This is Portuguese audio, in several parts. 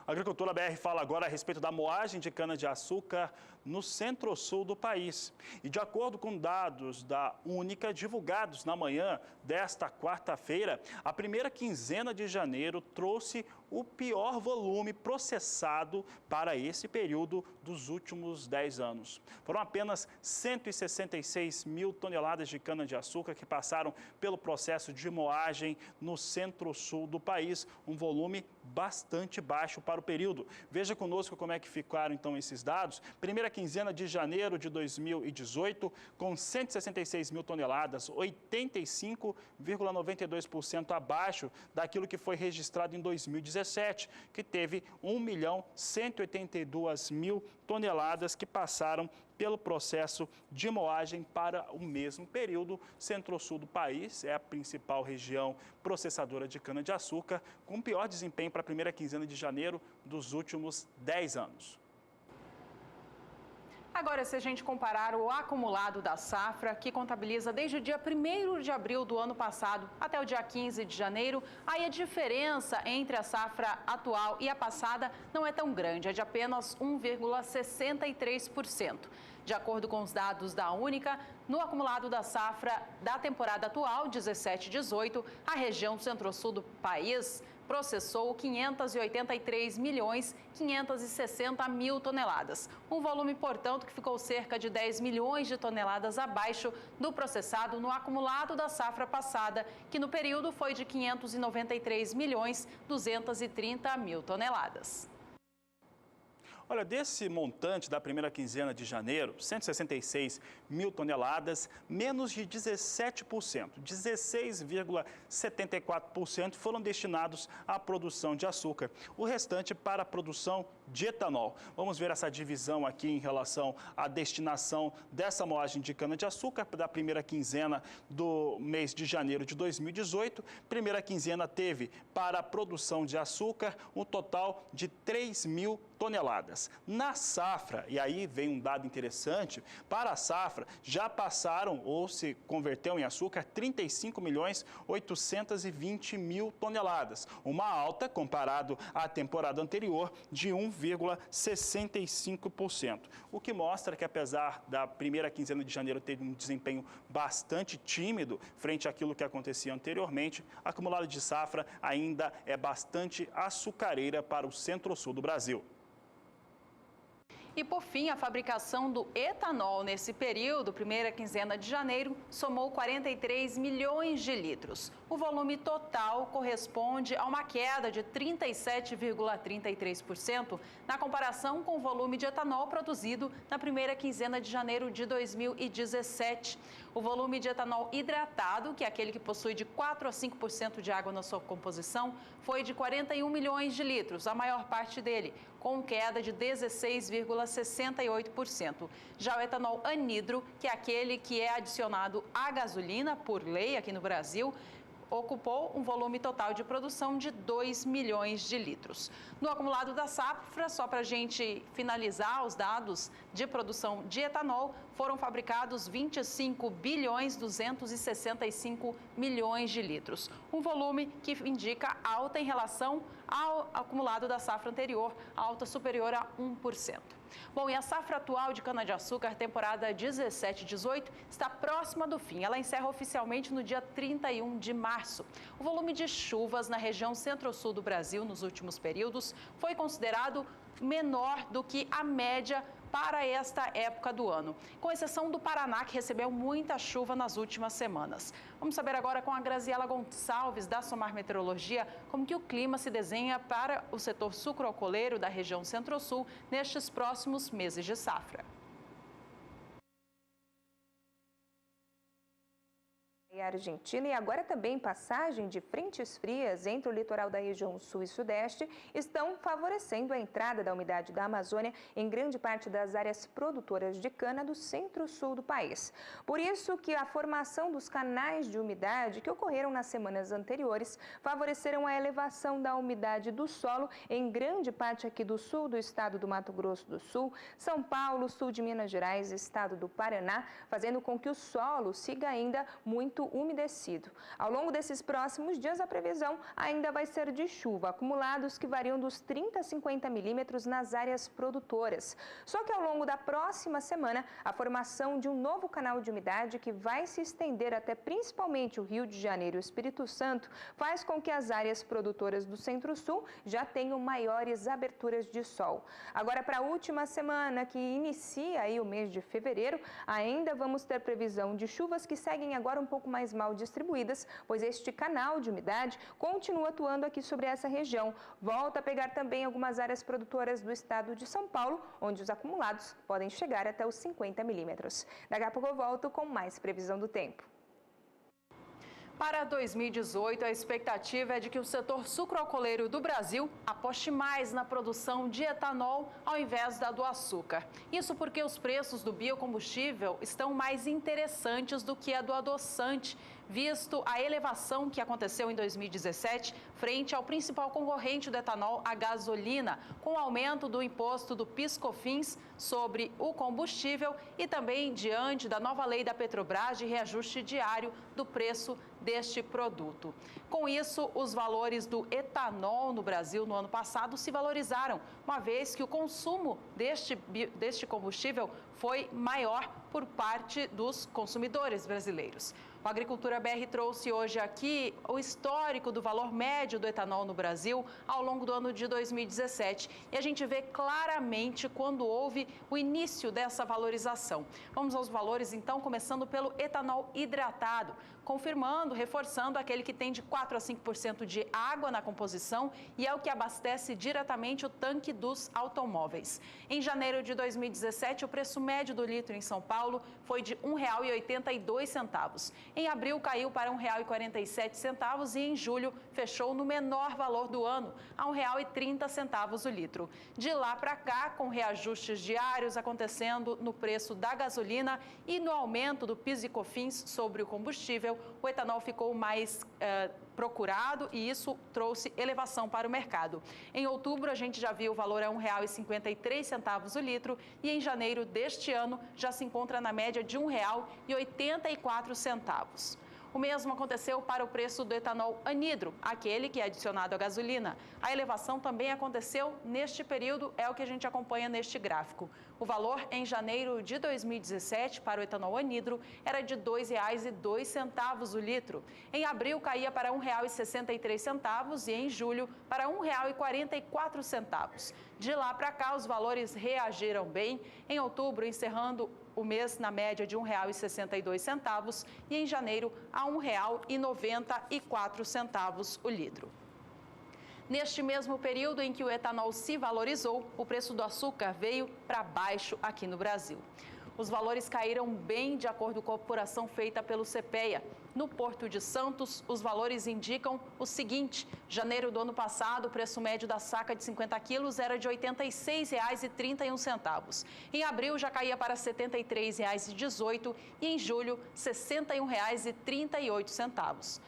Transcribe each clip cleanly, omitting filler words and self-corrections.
A Agricultura BR fala agora a respeito da moagem de cana-de-açúcar no centro-sul do país. E de acordo com dados da Única divulgados na manhã desta quarta-feira, a primeira quinzena de janeiro trouxe o pior volume processado para esse período dos últimos 10 anos. Foram apenas 166 mil toneladas de cana-de-açúcar que passaram pelo processo de moagem no centro-sul do país, um volume bastante baixo para o período. Veja conosco como é que ficaram então esses dados. Primeira quinzena de janeiro de 2018, com 166 mil toneladas, 85,92% abaixo daquilo que foi registrado em 2017, que teve 1.182.000 toneladas que passaram pelo processo de moagem para o mesmo período. Centro-sul do país é a principal região processadora de cana-de-açúcar, com pior desempenho para a primeira quinzena de janeiro dos últimos 10 anos. Agora, se a gente comparar o acumulado da safra, que contabiliza desde o dia 1º de abril do ano passado até o dia 15 de janeiro, aí a diferença entre a safra atual e a passada não é tão grande, é de apenas 1,63%. De acordo com os dados da Única, no acumulado da safra da temporada atual, 17/18, a região centro-sul do país processou 583.560.000 toneladas. Um volume, portanto, que ficou cerca de 10 milhões de toneladas abaixo do processado no acumulado da safra passada, que no período foi de 593.230.000 toneladas. Olha, desse montante da primeira quinzena de janeiro, 166 mil toneladas, menos de 17%, 16,74% foram destinados à produção de açúcar. O restante para a produção de etanol. Vamos ver essa divisão aqui em relação à destinação dessa moagem de cana-de-açúcar da primeira quinzena do mês de janeiro de 2018. Primeira quinzena teve para a produção de açúcar um total de 3 mil toneladas. Na safra, e aí vem um dado interessante, para a safra já passaram ou se converteu em açúcar 35.820.000 toneladas, uma alta comparado à temporada anterior de 1,65%. O que mostra que apesar da primeira quinzena de janeiro ter um desempenho bastante tímido frente àquilo que acontecia anteriormente, a acumulado de safra ainda é bastante açucareira para o centro-sul do Brasil. E, por fim, a fabricação do etanol nesse período, primeira quinzena de janeiro, somou 43 milhões de litros. O volume total corresponde a uma queda de 37,33% na comparação com o volume de etanol produzido na primeira quinzena de janeiro de 2017. O volume de etanol hidratado, que é aquele que possui de 4 a 5% de água na sua composição, foi de 41 milhões de litros, a maior parte dele, com queda de 16,68%. Já o etanol anidro, que é aquele que é adicionado à gasolina por lei aqui no Brasil, ocupou um volume total de produção de 2 milhões de litros. No acumulado da safra, só para a gente finalizar os dados de produção de etanol, foram fabricados 25.265 milhões de litros. Um volume que indica alta em relação ao acumulado da safra anterior, alta superior a 1%. Bom, e a safra atual de cana-de-açúcar, temporada 17/18, está próxima do fim. Ela encerra oficialmente no dia 31 de março. O volume de chuvas na região centro-sul do Brasil nos últimos períodos foi considerado menor do que a média para esta época do ano, com exceção do Paraná, que recebeu muita chuva nas últimas semanas. Vamos saber agora com a Graziela Gonçalves, da Somar Meteorologia, como que o clima se desenha para o setor sucroalcooleiro da região Centro-Sul nestes próximos meses de safra. Argentina e agora também passagem de frentes frias entre o litoral da região sul e sudeste estão favorecendo a entrada da umidade da Amazônia em grande parte das áreas produtoras de cana do centro-sul do país. Por isso que a formação dos canais de umidade que ocorreram nas semanas anteriores favoreceram a elevação da umidade do solo em grande parte aqui do sul do estado do Mato Grosso do Sul, São Paulo, sul de Minas Gerais, estado do Paraná, fazendo com que o solo siga ainda muito umedecido. Ao longo desses próximos dias, a previsão ainda vai ser de chuva, acumulados que variam dos 30 a 50 milímetros nas áreas produtoras. Só que ao longo da próxima semana, a formação de um novo canal de umidade que vai se estender até principalmente o Rio de Janeiro e o Espírito Santo, faz com que as áreas produtoras do Centro-Sul já tenham maiores aberturas de sol. Agora, para a última semana, que inicia aí o mês de fevereiro, ainda vamos ter previsão de chuvas que seguem agora um pouco mais mal distribuídas, pois este canal de umidade continua atuando aqui sobre essa região. Volta a pegar também algumas áreas produtoras do estado de São Paulo, onde os acumulados podem chegar até os 50 milímetros. Daqui a pouco eu volto com mais previsão do tempo. Para 2018, a expectativa é de que o setor sucroalcooleiro do Brasil aposte mais na produção de etanol ao invés da do açúcar. Isso porque os preços do biocombustível estão mais interessantes do que a do adoçante, visto a elevação que aconteceu em 2017 frente ao principal concorrente do etanol, a gasolina, com o aumento do imposto do PIS/COFINS sobre o combustível e também diante da nova lei da Petrobras de reajuste diário do preço deste produto. Com isso, os valores do etanol no Brasil no ano passado se valorizaram, uma vez que o consumo deste combustível foi maior por parte dos consumidores brasileiros. O Agricultura BR trouxe hoje aqui o histórico do valor médio do etanol no Brasil ao longo do ano de 2017. E a gente vê claramente quando houve o início dessa valorização. Vamos aos valores, então, começando pelo etanol hidratado, confirmando, reforçando aquele que tem de 4 a 5% de água na composição e é o que abastece diretamente o tanque dos automóveis. Em janeiro de 2017, o preço médio do litro em São Paulo foi de R$ 1,82. Em abril, caiu para R$ 1,47 e em julho fechou no menor valor do ano, a R$ 1,30 o litro. De lá para cá, com reajustes diários acontecendo no preço da gasolina e no aumento do PIS e COFINS sobre o combustível, o etanol ficou mais procurado e isso trouxe elevação para o mercado. Em outubro, a gente já viu o valor a R$ 1,53 o litro e em janeiro deste ano já se encontra na média de R$ 1,84. O mesmo aconteceu para o preço do etanol anidro, aquele que é adicionado à gasolina. A elevação também aconteceu neste período, é o que a gente acompanha neste gráfico. O valor em janeiro de 2017 para o etanol anidro era de R$ 2,02 o litro. Em abril caía para R$ 1,63 e em julho para R$ 1,44. De lá para cá os valores reagiram bem. Em outubro, encerrando o mês na média de R$ 1,62 e em janeiro a R$ 1,94 o litro. Neste mesmo período em que o etanol se valorizou, o preço do açúcar veio para baixo aqui no Brasil. Os valores caíram bem de acordo com a apuração feita pelo CPEA. No Porto de Santos, os valores indicam o seguinte: janeiro do ano passado, o preço médio da saca de 50 quilos era de R$ 86,31. Em abril, já caía para R$ 73,18 e em julho, R$ 61,38.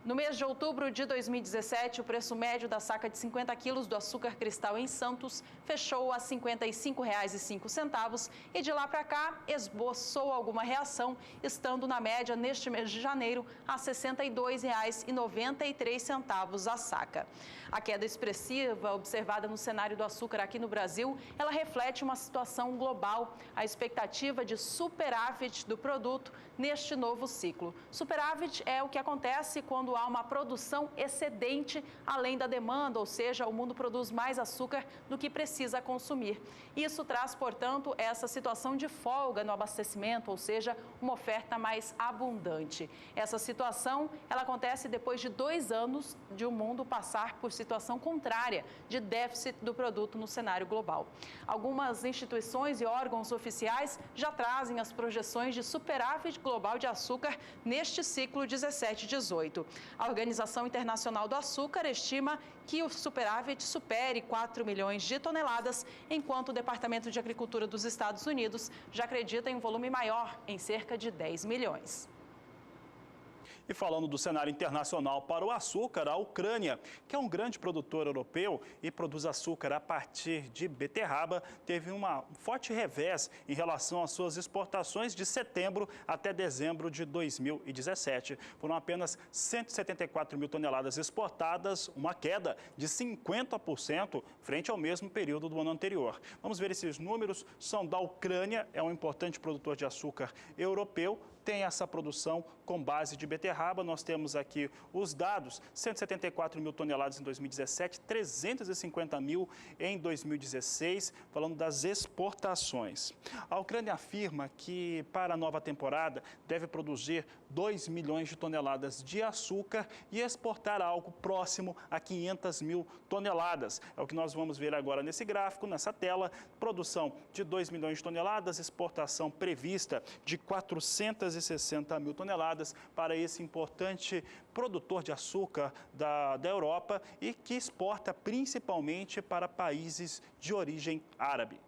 No mês de outubro de 2017, o preço médio da saca de 50 quilos do açúcar cristal em Santos fechou a R$ 55,05 e de lá para cá esboçou alguma reação, estando na média neste mês de janeiro a R$ 62,93 a saca. A queda expressiva observada no cenário do açúcar aqui no Brasil, ela reflete uma situação global, a expectativa de superávit do produto neste novo ciclo. Superávit é o que acontece quando há uma produção excedente além da demanda, ou seja, o mundo produz mais açúcar do que precisa consumir. Isso traz, portanto, essa situação de folga no abastecimento, ou seja, uma oferta mais abundante. Essa situação, ela acontece depois de 2 anos de o mundo passar por situação contrária de déficit do produto no cenário global. Algumas instituições e órgãos oficiais já trazem as projeções de superávit global de açúcar neste ciclo 17-18. A Organização Internacional do Açúcar estima que o superávit supere 4 milhões de toneladas, enquanto o Departamento de Agricultura dos Estados Unidos já acredita em um volume maior, em cerca de 10 milhões. E falando do cenário internacional para o açúcar, a Ucrânia, que é um grande produtor europeu e produz açúcar a partir de beterraba, teve um forte revés em relação às suas exportações de setembro até dezembro de 2017. Foram apenas 174 mil toneladas exportadas, uma queda de 50% frente ao mesmo período do ano anterior. Vamos ver esses números, são da Ucrânia, é um importante produtor de açúcar europeu, tem essa produção com base de beterraba. Nós temos aqui os dados, 174 mil toneladas em 2017, 350 mil em 2016, falando das exportações. A Ucrânia afirma que para a nova temporada deve produzir 2 milhões de toneladas de açúcar e exportar algo próximo a 500 mil toneladas. É o que nós vamos ver agora nesse gráfico, nessa tela, produção de 2 milhões de toneladas, exportação prevista de 460 mil toneladas para esse importante produtor de açúcar da Europa e que exporta principalmente para países de origem árabe.